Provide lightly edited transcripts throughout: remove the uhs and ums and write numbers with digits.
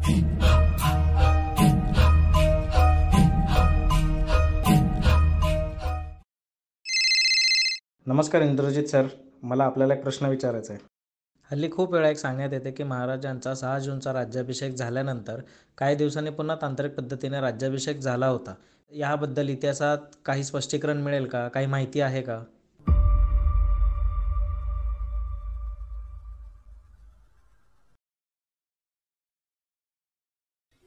नमस्कार इंद्रजित सर, मला आपल्याला एक प्रश्न विचारायचा आहे. हल्ली खूप वेळा एक सांगण्यात येते की महाराजांचा 6 जूनचा राज्याभिषेक झाल्यानंतर काही दिवसांनी पुन्हा तांत्रिक पद्धतीने राज्याभिषेक झाला होता. याबद्दल इतिहासात काही स्पष्टीकरण मिळेल का? काही माहिती आहे का?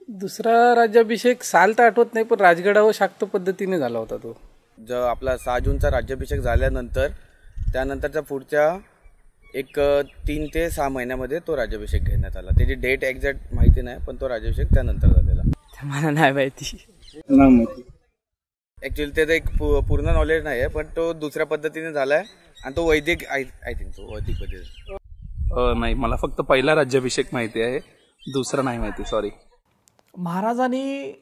दुसरा राज्याभिषेक साल तर आठवत नाही, पण राजगडावर शाक्त पद्धतीने झाला होता तो. जो आपला 6 जूनचा राज्याभिषेक झाल्यानंतर त्यानंतरच्या पुढच्या एक 3 ते 6 महिन्यामध्ये तो राज्याभिषेक घेण्यात आला. त्याची डेट एक्झॅक्ट माहिती नाही, पण तो राज्याभिषेक त्यानंतर झालेला. मला नाही माहिती. ऍक्च्युअली त्याचं एक पूर्ण नॉलेज नाही आहे, पण तो दुसऱ्या पद्धतीने झालाय आणि तो वैदिक आय थिंक तो वैदिक पद्धती. नाही, मला फक्त पहिला राज्याभिषेक माहिती आहे, दुसरा नाही माहिती, सॉरी. महाराजांनी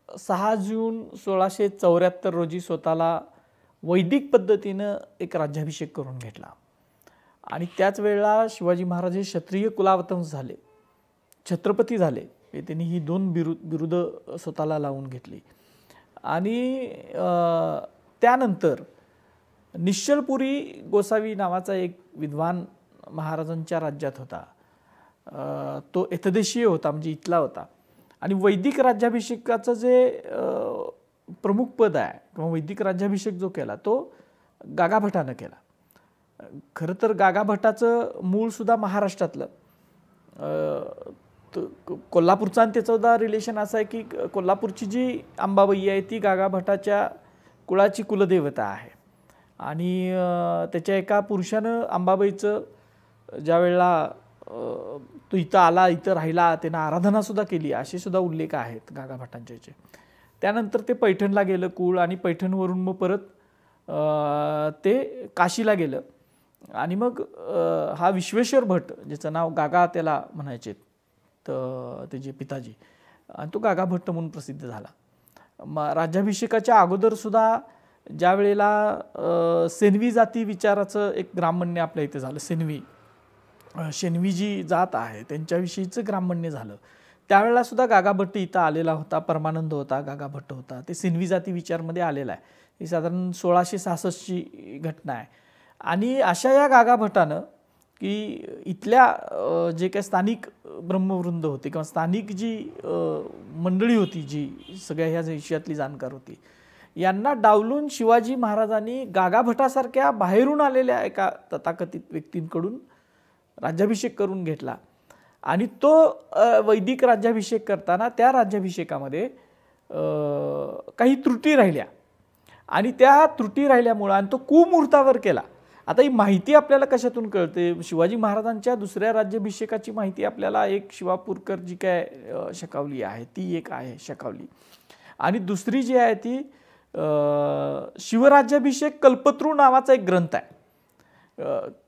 6 जून 1674 रोजी स्वतःला वैदिक पद्धतीनं एक राज्याभिषेक करून घेतला आणि त्याच वेळेला शिवाजी महाराज हे क्षत्रिय कुलावतंस झाले, छत्रपती झाले. त्यांनी ही 2 बिरुद स्वतःला लावून घेतली. आणि त्यानंतर निश्चलपुरी गोसावी नावाचा एक विद्वान महाराजांच्या राज्यात होता. तो एतदेशीय होता, म्हणजे इथला होता. आणि वैदिक राज्याभिषेकाचं जे प्रमुख पद आहे किंवा वैदिक राज्याभिषेक जो केला तो गागाभटानं केला. खरं तर गागाभटाचं मूळसुद्धा महाराष्ट्रातलं, कोल्हापूरचा आणि त्याचं सुद्धा रिलेशन असं आहे की कोल्हापूरची जी अंबाबाई आहे ती गागाभटाच्या कुळाची कुलदेवता आहे. आणि त्याच्या एका पुरुषानं अंबाबाईचं ज्या वेळेला तो इथं आला, इथं राहिला, त्यानं आराधनासुद्धा केली, असे सुद्धा उल्लेख आहेत गागाभटांच्या याचे. त्यानंतर ते पैठणला गेलं कुळ आणि पैठणवरून मग परत ते काशीला गेलं. आणि मग हा विश्वेश्वर भट, ज्याचं नाव गागा त्याला म्हणायचे तर त्याचे पिताजी, आणि तो गागा भट्ट म्हणून प्रसिद्ध झाला. राज्याभिषेकाच्या अगोदरसुद्धा ज्या वेळेला सेनवी जाती विचाराचं एक ग्रामण्य आपल्या इथे झालं, शेनवी जी जात आहे त्यांच्याविषयीचं ग्रामण्य झालं, त्यावेळेला सुद्धा गागा भट्ट इथं आलेला होता. परमानंद होता, गागा भट्ट होता. ते सेनवी जाती विचारमध्ये आलेला आहे. ही साधारण 1666ची घटना आहे. आणि अशा या गागा भट्टानं की इथल्या जे काही स्थानिक ब्रह्मवृंद होते किंवा स्थानिक जी मंडळी होती, जी सगळ्या ह्या विषयातली जाणकार होती, यांना डावलून शिवाजी महाराजांनी गागा भटासारख्या बाहेरून आलेल्या एका तथाकथित व्यक्तींकडून राज्याभिषेक करून घेतला. आणि तो वैदिक राज्याभिषेक करताना त्या राज्याभिषेकामध्ये काही त्रुटी राहिल्या आणि त्या त्रुटी राहिल्यामुळं आणि तो कुमुहूर्तावर केला. आता ही माहिती आपल्याला कशातून कळते? शिवाजी महाराजांच्या दुसऱ्या राज्याभिषेकाची माहिती आपल्याला एक शिवापूरकर जी काय शकावली आहे ती एक आहे शकावली, आणि दुसरी जी आहे ती शिवराज्याभिषेक कल्पतरू नावाचा एक ग्रंथ आहे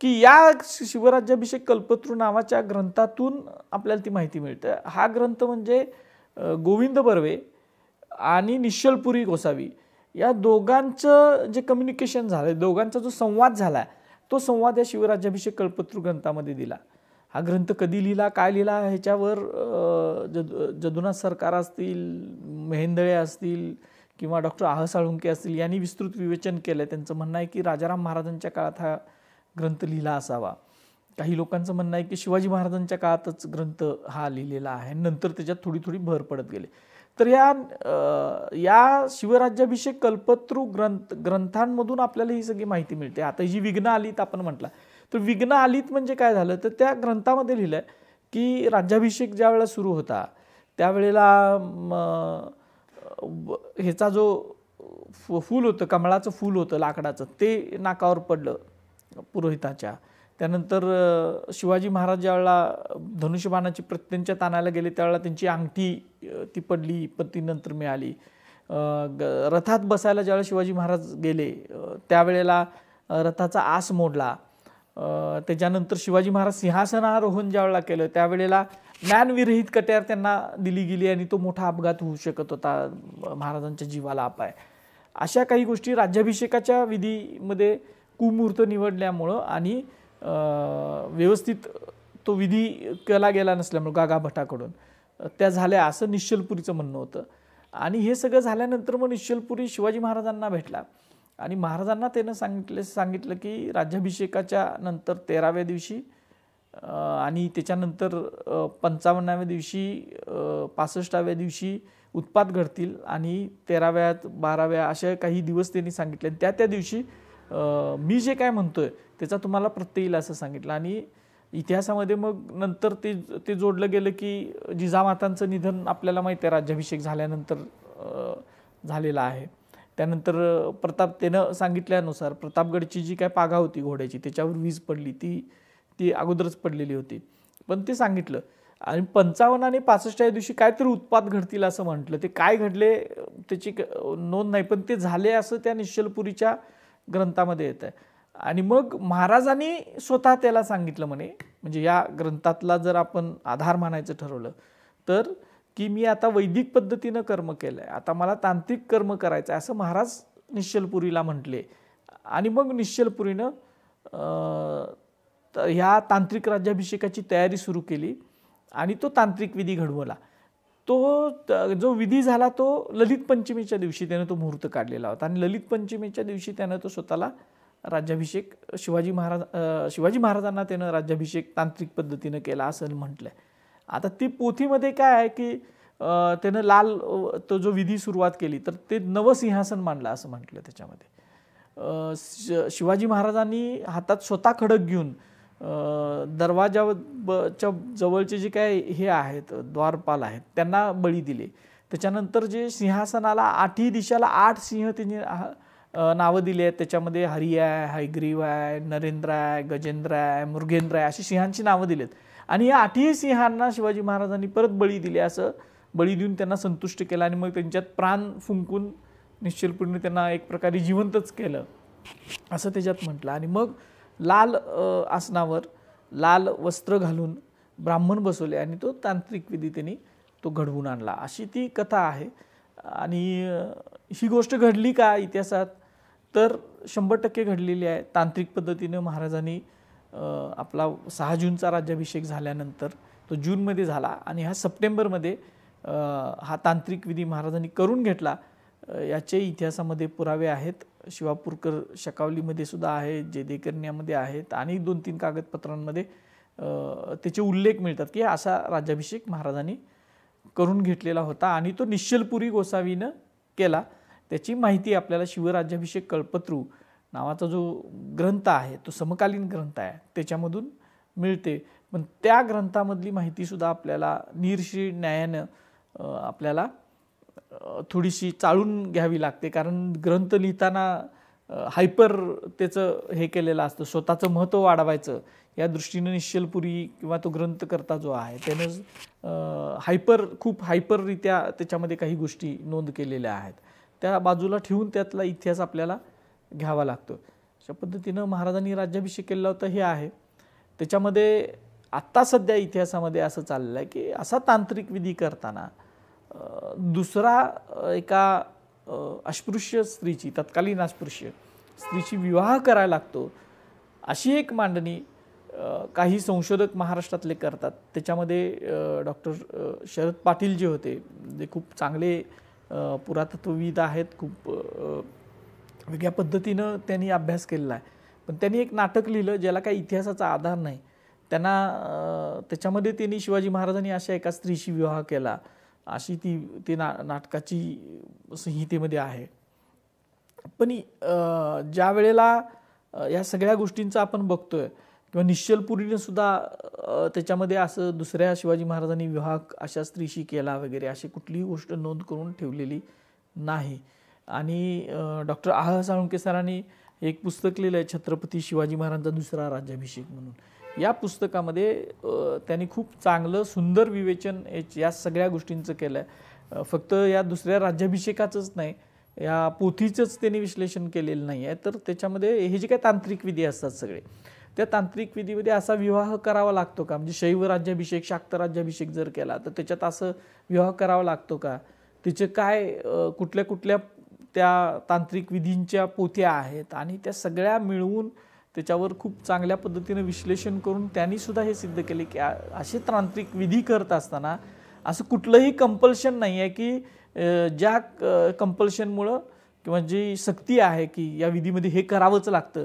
की या शिवराज्याभिषेक कल्पतरू नावाच्या ग्रंथातून आपल्याला ती माहिती मिळते. हा ग्रंथ म्हणजे गोविंद बर्वे आणि निश्चलपुरी गोसावी या दोघांचं जे कम्युनिकेशन झालं, दोघांचा जो संवाद झाला, तो संवाद या शिवराज्याभिषेक कल्पतरू ग्रंथामध्ये दिला. हा ग्रंथ कधी लिहिला, काय लिहिला, ह्याच्यावर जदुनाथ सरकार असतील, मेहेंदळे असतील किंवा डॉक्टर आह साळुंके असतील यांनी विस्तृत विवेचन केलं. त्यांचं म्हणणं आहे की राजाराम महाराजांच्या काळात हा ग्रंथ लिहिला असावा. काही लोकांचं म्हणणं आहे की शिवाजी महाराजांच्या काळातच ग्रंथ हा लिहिलेला आहे, नंतर त्याच्यात थोडी थोडी भर पडत गेले. तर या शिवराज्याभिषेक कल्पतरू ग्रंथांमधून आपल्याला ही सगळी माहिती मिळते. आता जी विघ्न आलीत आपण म्हटलं, तर विघ्न आलीत म्हणजे काय झालं, तर त्या ग्रंथामध्ये लिहिलं आहे की राज्याभिषेक ज्या वेळेला सुरू होता त्यावेळेला ह्याचा जो फूल होतं, कमळाचं फूल होतं लाकडाचं, ते नाकावर पडलं पुरोहिताच्या. त्यानंतर शिवाजी महाराज ज्यावेळेला धनुष्यबाणाची प्रत्यंच्या ताणायला गेले त्यावेळेला त्यांची अंगठी ती पडली, पण ती नंतर मिळाली. रथात बसायला ज्यावेळेला शिवाजी महाराज गेले त्यावेळेला रथाचा आस मोडला. त्याच्यानंतर शिवाजी महाराज सिंहासनारोहण ज्यावेळेला केलं त्यावेळेला ज्ञानविरहित कट्यार त्यांना दिली गेली आणि तो मोठा अपघात होऊ शकत होता, महाराजांच्या जीवाला अपाय. अशा काही गोष्टी राज्याभिषेकाच्या विधीमध्ये कुमुहूर्त निवडल्यामुळं आणि व्यवस्थित तो विधी केला गेला नसल्यामुळं गागा भटाकडून त्या झाल्या असं निश्चलपुरीचं म्हणणं होतं. आणि हे सगळं झाल्यानंतर मग निश्चलपुरी शिवाजी महाराजांना भेटला आणि महाराजांना त्यानं सांगितलं की राज्याभिषेकाच्या नंतर 13व्या दिवशी आणि त्याच्यानंतर 55व्या दिवशी 65व्या दिवशी उत्पात घडतील आणि 13व्या 12व्या अशा काही दिवस त्यांनी सांगितले. त्या दिवशी मी जे काय म्हणतोय त्याचा तुम्हाला प्रत्यय येईल असं सांगितलं. आणि इतिहासामध्ये मग नंतर ते जोडलं गेलं की जिजामातांचं निधन आपल्याला माहिती आहे राज्याभिषेक झाल्यानंतर झालेलं आहे. त्यानंतर त्यानं सांगितल्यानुसार प्रतापगडची जी काय पागा होती घोड्याची त्याच्यावर वीज पडली, ती अगोदरच पडलेली होती, पण ते सांगितलं. आणि 55 आणि 65व्या दिवशी काहीतरी उत्पात घडतील असं म्हटलं. ते काय घडले त्याची नोंद नाही, पण ते झाले असं त्या निश्चलपुरीच्या ग्रंथामध्ये येत आहे. आणि मग महाराजांनी स्वतः त्याला सांगितलं म्हणे, म्हणजे या ग्रंथातला जर आपण आधार मानायचं ठरवलं तर की मी आता वैदिक पद्धतीनं कर्म केलंय, आता मला तांत्रिक कर्म करायचं आहे असं महाराज निश्चलपुरीला म्हटले. आणि मग निश्चलपुरीनं ह्या तांत्रिक राज्याभिषेकाची तयारी सुरू केली आणि तो तांत्रिक विधी घडवला. जो विधी झाला तो ललित पंचमीच्या दिवशी त्यानं तो मुहूर्त काढलेला होता आणि ललित पंचमीच्या दिवशी त्यानं तो स्वतःला राज्याभिषेक शिवाजी महाराजांना त्यानं राज्याभिषेक तांत्रिक पद्धतीनं केला असं म्हटलंय. आता ती पोथीमध्ये काय आहे की त्यानं तो जो विधी सुरुवात केली तर ते नवसिंहासन मांडलं असं म्हटलं. त्याच्यामध्ये शिवाजी महाराजांनी हातात स्वतः खडक घेऊन दरवाजाच्या जवळचे जे काय हे आहेत द्वारपाल आहेत त्यांना बळी दिले. त्याच्यानंतर जे सिंहासनाला 8ही दिशाला 8 सिंह त्यांनी नावं दिली आहेत. त्याच्यामध्ये हरी आहे, हयग्रीव आहे, नरेंद्र आहे, गजेंद्र आहे, मृगेंद्र आहे अशी सिंहांची नावं दिलेत. आणि या 8ही सिंहांना शिवाजी महाराजांनी परत बळी दिले. असं बळी देऊन त्यांना संतुष्ट केलं आणि मग त्यांच्यात प्राण फुंकून निश्चलपुरीने त्यांना एक प्रकारे जिवंतच केलं असं त्याच्यात म्हटलं. आणि मग लाल आसनावर लाल वस्त्र घालून ब्राह्मण बसवले आणि तो तांत्रिक विधी त्यांनी तो घडवून आणला अशी ती कथा आहे. आणि ही गोष्ट घडली का इतिहासात तर 100% घडलेली आहे. तांत्रिक पद्धतीनं महाराजांनी आपला 6 जूनचा राज्याभिषेक झाल्यानंतर तो जूनमध्ये झाला आणि ह्या सप्टेंबरमध्ये हा तांत्रिक विधी महाराजांनी करून घेतला. याचे इतिहासामध्ये पुरावे आहेत. शिवापूरकर शकावलीमध्ये सुद्धा आहे, जेदेकरण्यामध्ये आहेत आणि 2-3 कागदपत्रांमध्ये त्याचे उल्लेख मिळतात की असा राज्याभिषेक महाराजांनी करून घेतलेला होता आणि तो निश्चलपुरी गोसावीनं केला. त्याची माहिती आपल्याला शिवराज्याभिषेक कल्पतरू नावाचा जो ग्रंथ आहे तो समकालीन ग्रंथ आहे त्याच्यामधून मिळते. पण त्या ग्रंथामधली माहितीसुद्धा आपल्याला निरशी न्यायानं आपल्याला थोडीशी चाळून घ्यावी लागते, कारण ग्रंथ लिहिताना हायपर त्याचं हे केलेलं असतं, स्वतःचं महत्त्व वाढवायचं या दृष्टीनं निश्चलपुरी किंवा तो ग्रंथकर्ता जो आहे त्यानं खूप हायपररित्या त्याच्यामध्ये काही गोष्टी नोंद केलेल्या आहेत. त्या बाजूला ठेवून त्यातला इतिहास आपल्याला घ्यावा लागतो. अशा पद्धतीनं महाराजांनी राज्याभिषेक केलेला होता हे आहे. त्याच्यामध्ये आत्ता सध्या इतिहासामध्ये असं चाललेलं आहे की असा तांत्रिक विधी करताना दुसरा एका अस्पृश्य स्त्रीची, तत्कालीन अस्पृश्य स्त्रीची विवाह करायला लागतो अशी एक मांडणी काही संशोधक महाराष्ट्रातले करतात. त्याच्यामध्ये डॉक्टर शरद पाटील जे होते जे खूप चांगले पुरातत्वविद आहेत, खूप वेगळ्या पद्धतीनं त्यांनी अभ्यास केलेला आहे. पण त्यांनी एक नाटक लिहिलं ज्याला काही इतिहासाचा आधार नाही. त्याच्यामध्ये त्यांनी शिवाजी महाराजांनी अशा एका स्त्रीशी विवाह केला अशी ती नाटकाची संहितेमध्ये आहे. पण ज्या वेळेला या सगळ्या गोष्टींचा आपण बघतोय किंवा निश्चलपुरीने सुद्धा त्याच्यामध्ये असं दुसऱ्या शिवाजी महाराजांनी विवाह अशा स्त्रीशी केला वगैरे अशी कुठलीही गोष्ट नोंद करून ठेवलेली नाही. आणि डॉक्टर साळुंके सरांनी एक पुस्तक लिहिलं आहे छत्रपती शिवाजी महाराजांचा दुसरा राज्याभिषेक म्हणून. या पुस्तकामध्ये त्यांनी खूप चांगलं सुंदर विवेचन या सगळ्या गोष्टींचं केलं आहे. फक्त या दुसऱ्या राज्याभिषेकाचंच नाही, या पोथीचंच त्यांनी विश्लेषण केलेलं नाही आहे. तर त्याच्यामध्ये हे जे काही तांत्रिक विधी असतात सगळे, त्या तांत्रिक विधीमध्ये असा विवाह करावा लागतो का, म्हणजे शैव राज्याभिषेक शाक्त राज्याभिषेक जर केला तर त्याच्यात असं विवाह करावा लागतो का, त्याचे काय कुठल्या कुठल्या त्या तांत्रिक विधींच्या पोथ्या आहेत आणि त्या सगळ्या मिळवून त्याच्यावर खूप चांगल्या पद्धतीने विश्लेषण करून त्यांनी सुद्धा हे सिद्ध केले की असे तांत्रिक विधी करत असताना असं कुठलंही कंपल्शन नाही आहे की ज्या कंपल्शनमुळं किंवा जी सक्ती आहे की या विधीमध्ये हे करावंच लागतं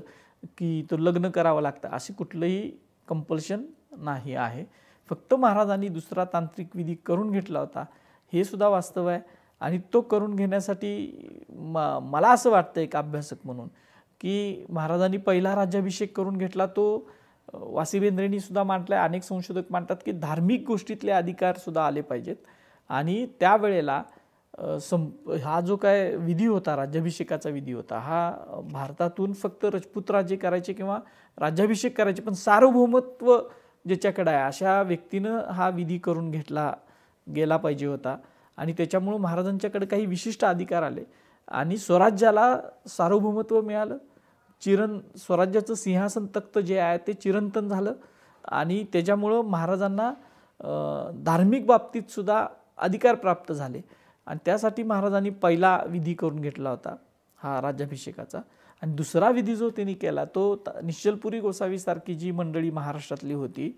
की तो लग्न करावं लागतं, अशी कुठलंही कंपल्शन नाही आहे. फक्त महाराजांनी दुसरा तांत्रिक विधी करून घेतला होता हे सुद्धा वास्तव आहे. आणि तो करून घेण्यासाठी मला असं वाटतं एक अभ्यासक म्हणून की महाराजांनी पहिला राज्याभिषेक करून घेतला तो वासिबेंद्रेंनी सुद्धा मांडलं आहे, अनेक संशोधक मांडतात की धार्मिक गोष्टीतले अधिकार सुद्धा आले पाहिजेत. आणि त्यावेळेला हा जो काय विधी होता, राज्याभिषेकाचा विधी होता, हा भारतातून फक्त राजपूत राज्य करायचे किंवा राज्याभिषेक करायचे, पण सार्वभौमत्व ज्याच्याकडे आहे अशा व्यक्तीनं हा विधी करून घेतला गेला पाहिजे होता. आणि त्याच्यामुळं महाराजांच्याकडे काही विशिष्ट अधिकार आले आणि स्वराज्याला सार्वभौमत्व मिळालं. स्वराज्याचं सिंहासन तख्त जे आहे ते चिरंतन झालं आणि त्याच्यामुळं महाराजांना धार्मिक बाबतीत सुद्धा अधिकार प्राप्त झाले. आणि त्यासाठी महाराजांनी पहिला विधी करून घेतला होता हा राज्याभिषेकाचा. आणि दुसरा विधी जो त्यांनी केला तो निश्चलपुरी गोसावीसारखी जी मंडळी महाराष्ट्रातली होती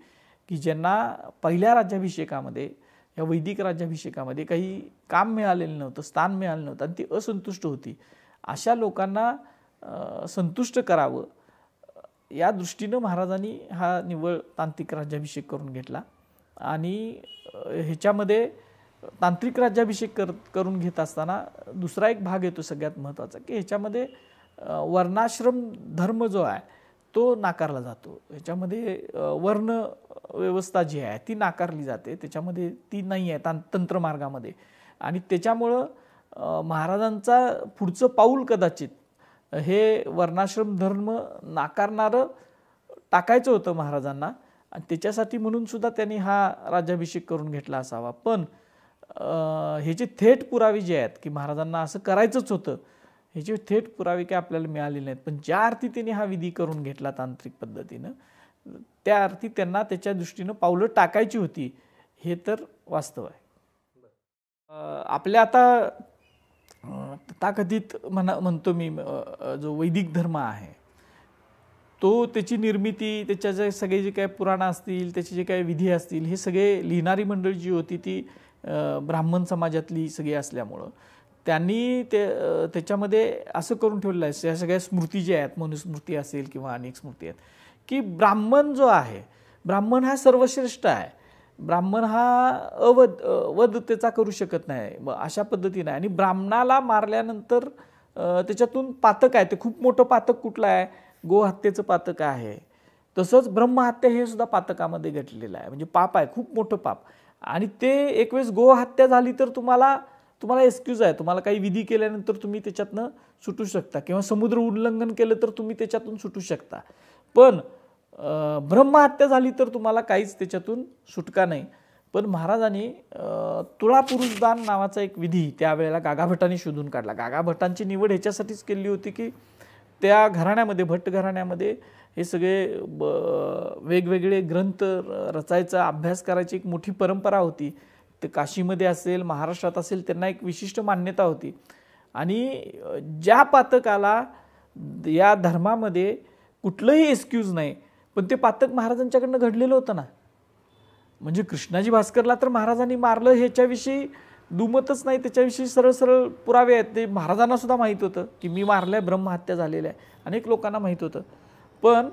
की ज्यांना पहिल्या राज्याभिषेकामध्ये या वैदिक राज्याभिषेकामध्ये काही काम मिळालेलं नव्हतं, स्थान मिळालं नव्हतं आणि ती असंतुष्ट होती, अशा लोकांना संतुष्ट करावं या दृष्टीनं महाराजांनी हा निव्वळ तांत्रिक राज्याभिषेक करून घेतला. आणि ह्याच्यामध्ये तांत्रिक राज्याभिषेक करून घेत असताना दुसरा एक भाग येतो सगळ्यात महत्त्वाचा की ह्याच्यामध्ये वर्णाश्रम धर्म जो आहे तो नाकारला जातो. ह्याच्यामध्ये वर्ण व्यवस्था जी आहे ती नाकारली जाते, त्याच्यामध्ये ती नाही आहे तंत्रमार्गामध्ये. आणि त्याच्यामुळं महाराजांचा पुढचं पाऊल कदाचित हे वर्णाश्रम धर्म नाकारणारं टाकायचं होतं महाराजांना. आणि त्याच्यासाठी म्हणून सुद्धा त्यांनी हा राज्याभिषेक करून घेतला असावा. पण ह्याचे थेट पुरावे जे आहेत की महाराजांना असं करायचंच होतं, ह्याचे थेट पुरावे काय आपल्याला मिळालेले नाहीत. पण ज्या अर्थी त्यांनी हा विधी करून घेतला तांत्रिक पद्धतीनं, त्या अर्थी त्यांना त्याच्या दृष्टीनं पावलं टाकायची होती हे तर वास्तव आहे. आपल्या आता तथाकथित म्हणतो मी जो वैदिक धर्म आहे तो त्याची निर्मिती, त्याच्या जे सगळे जे काही पुराणं असतील, त्याचे जे काही विधी असतील, हे सगळे लिहिणारी मंडळी जी होती ती ब्राह्मण समाजातली सगळी असल्यामुळं त्यांनी त्याच्यामध्ये असं करून ठेवलेलं आहे, या सगळ्या स्मृती ज्या आहेत, मनुस्मृती असेल किंवा अनेक स्मृती आहेत की ब्राह्मण जो आहे, ब्राह्मण हा सर्वश्रेष्ठ आहे, ब्राह्मण हा वध त्याचा करू शकत नाही अशा पद्धतीने. आणि ब्राह्मणाला मारल्यानंतर त्याच्यातून पातक आहे, ते खूप मोठं पातक कुठलं आहे, गोहत्येचं पातक आहे. तसंच ब्रह्महत्या हे सुद्धा पातकामध्ये घटलेलं आहे, म्हणजे पाप आहे, खूप मोठं पाप. आणि ते एक वेळेस गोहत्या झाली तर तुम्हाला एक्सक्यूज आहे, तुम्हाला काही विधी केल्यानंतर तुम्ही त्याच्यातनं सुटू शकता किंवा समुद्र उल्लंघन केलं तर तुम्ही त्याच्यातून सुटू शकता. पण ब्रह्महत्या झाली तर तुम्हाला काहीच त्याच्यातून सुटका नाही. पण महाराजांनी तुळापुरुषदान नावाचा एक विधी त्यावेळेला गागाभटांनी शोधून काढला. गागाभटांची निवड ह्याच्यासाठीच केली होती की त्या घराण्यामध्ये, भट्ट घराण्यामध्ये हे सगळे वेगवेगळे ग्रंथ रचायचा, अभ्यास करायची एक मोठी परंपरा होती. ते काशीमध्ये असेल, महाराष्ट्रात असेल, त्यांना एक विशिष्ट मान्यता होती. आणि ज्या पातकाला या धर्मामध्ये कुठलंही एक्सक्यूज नाही, पण ते पातक महाराजांच्याकडनं घडलेलं होतं ना. म्हणजे कृष्णाजी भास्करला तर महाराजांनी मारलं ह्याच्याविषयी दुमतच नाही, त्याच्याविषयी सरळ सरळ पुरावे आहेत. ते महाराजांना सुद्धा माहीत होतं की मी मारलंय, ब्रह्महत्या झालेल्या आहे, अनेक लोकांना माहीत होतं. पण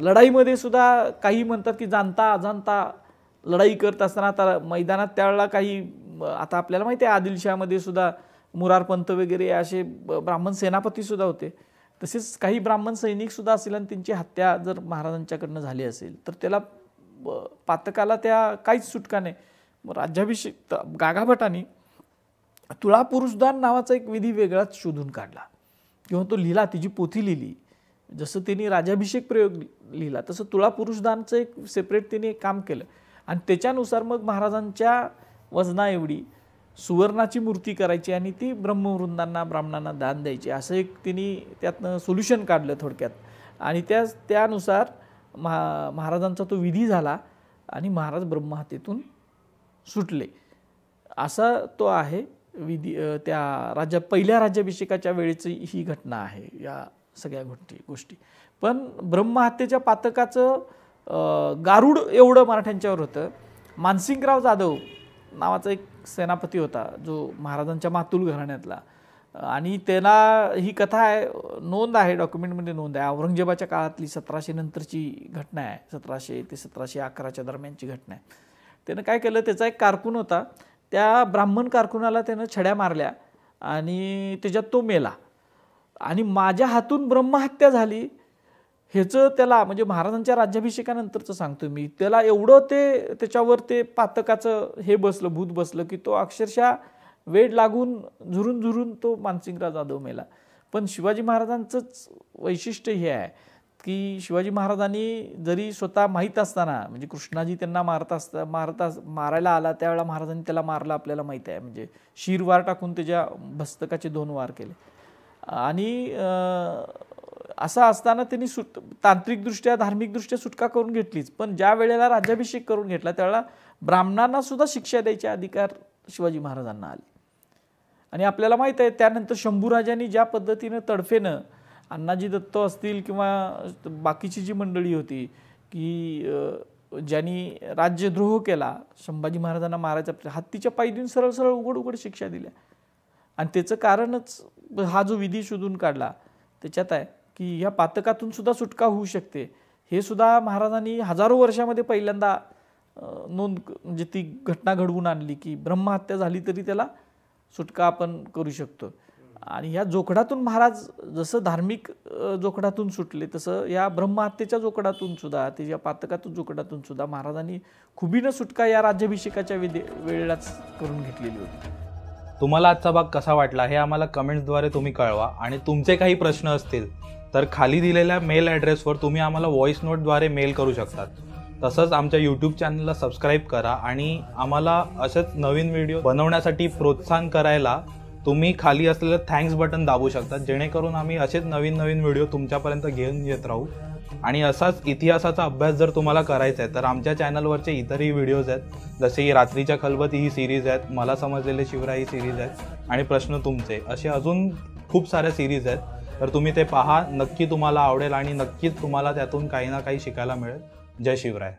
लढाईमध्ये सुद्धा काही म्हणतात की जाणता अजाणता लढाई करत असताना, आता मैदानात त्यावेळेला काही, आता आपल्याला माहिती आहे आदिलशामध्ये सुद्धा मुरारपंत वगैरे असे ब्राह्मण सेनापती सुद्धा होते. तसेच काही ब्राह्मण सैनिक सुद्धा असेल आणि त्यांची हत्या जर महाराजांच्याकडनं झाली असेल तर त्याला पातकाला त्या काहीच सुटका नाही. राज्याभिषेक गागाभटांनी तुळापुरुषदान नावाचा एक विधी वेगळाच शोधून काढला किंवा तो लिहिला, तिची पोथी लिहिली. जसं त्यांनी राज्याभिषेक प्रयोग लिहिला तसं तुळापुरुषदानचं एक सेपरेट त्यांनी काम केलं. आणि त्याच्यानुसार मग महाराजांच्या वजना एवढी सुवर्णाची मूर्ती करायची आणि ती ब्रह्मवृंदांना, ब्राह्मणांना दान द्यायची, असं एक त्यांनी त्यातनं सोल्युशन काढलं थोडक्यात. आणि त्यानुसार महाराजांचा तो विधी झाला आणि महाराज ब्रह्महत्येतून सुटले. असा तो आहे विधी. त्या पहिल्या राज्याभिषेकाच्या वेळेची ही घटना आहे या सगळ्या गोष्टी. पण ब्रह्महत्येच्या पातकाचं गारुड एवढं मराठ्यांच्यावर होतं. मानसिंगराव जाधव नावाचा एक सेनापती होता जो महाराजांच्या मातुल घराण्यातला, आणि त्याला ही कथा आहे, नोंद आहे, डॉक्युमेंटमध्ये नोंद आहे, औरंगजेबाच्या काळातली 1700 नंतरची घटना आहे, 1700 ते 1711च्या दरम्यानची घटना आहे. त्यानं काय केलं, त्याचा एक कारकून होता, त्या ब्राह्मण कारकुनाला त्यानं छड्या मारल्या आणि त्याच्यात तो मेला, आणि माझ्या हातून ब्रह्महत्या झाली ह्याचं त्याला, म्हणजे महाराजांच्या राज्याभिषेकानंतरचं सांगतो मी, त्याला एवढं ते त्याच्यावर ते पातकाचं हे बसलं, भूत बसलं की तो अक्षरशः वेड लागून झुरून झुरून तो मानसिंगराव जाधव मेला. पण शिवाजी महाराजांचंच वैशिष्ट्य हे आहे की शिवाजी महाराजांनी जरी स्वतः माहीत असताना, म्हणजे कृष्णाजी त्यांना मारायला आला त्यावेळेला महाराजांनी त्याला मारलं आपल्याला माहीत आहे, म्हणजे शिरवार टाकून त्याच्या मस्तकाचे 2 वार केले. आणि असं असताना त्यांनी तांत्रिकदृष्ट्या धार्मिकदृष्ट्या सुटका करून घेतलीच, पण ज्या वेळेला राज्याभिषेक करून घेतला त्यावेळेला ब्राह्मणांना सुद्धा शिक्षा द्यायचे अधिकार शिवाजी महाराजांना आले. आणि आपल्याला माहीत आहे त्यानंतर शंभूराजांनी ज्या पद्धतीनं तडफेनं अण्णाजी दत्त असतील किंवा बाकीची जी मंडळी होती की ज्यांनी राज्यद्रोह केला, संभाजी महाराजांना मारायचा, हत्तीच्या पायी देऊन सरळ सरळ उघड शिक्षा दिल्या. आणि त्याचं कारणच हा जो विधी शोधून काढला त्याच्यात आहे की ह्या पातकातून सुद्धा सुटका होऊ शकते. हे सुद्धा महाराजांनी हजारो वर्षामध्ये पहिल्यांदा म्हणजे ती घटना घडवून आणली की ब्रह्महत्या झाली तरी त्याला सुटका आपण करू शकतो. आणि ह्या जोखडातून महाराज जसं धार्मिक जोखडातून सुटले तसं या ब्रह्महत्येच्या जोखडातून सुद्धा, त्याच्या पातकातून जोखडातून सुद्धा महाराजांनी खुबीनं सुटका या राज्याभिषेकाच्या वेळेलाच करून घेतलेली होती. तुम्हाला आजचा भाग कसा वाटला हे आम्हाला कमेंट्सद्वारे तुम्ही कळवा, आणि तुमचे काही प्रश्न असतील तर खाली दिलेल्या मेल ॲड्रेसवर तुम्ही आम्हाला व्हॉइस नोटद्वारे मेल करू शकतात. तसंच आमच्या यूट्यूब चॅनलला सबस्क्राईब करा, आणि आम्हाला असेच नवीन व्हिडिओ बनवण्यासाठी प्रोत्साहन करायला तुम्ही खाली असलेलं थँक्स बटन दाबू शकता, जेणेकरून आम्ही असेच नवीन व्हिडिओ तुमच्यापर्यंत घेऊन येत राहू. आणि असाच इतिहासाचा अभ्यास जर तुम्हाला करायचा आहे तर आमच्या चॅनलवरचे इतरही व्हिडिओज आहेत, जसे की रात्रीच्या खलबत ही सिरीज आहेत, मला समजलेले शिवराय ही सिरीज आहेत, आणि प्रश्न तुमचे, असे अजून खूप साऱ्या सिरीज आहेत. तर तुम्ही ते पहा, नक्की तुम्हाला आवडेल आणि नक्कीच तुम्हाला त्यातून काही ना काही शिकायला मिळेल. जय शिवराय.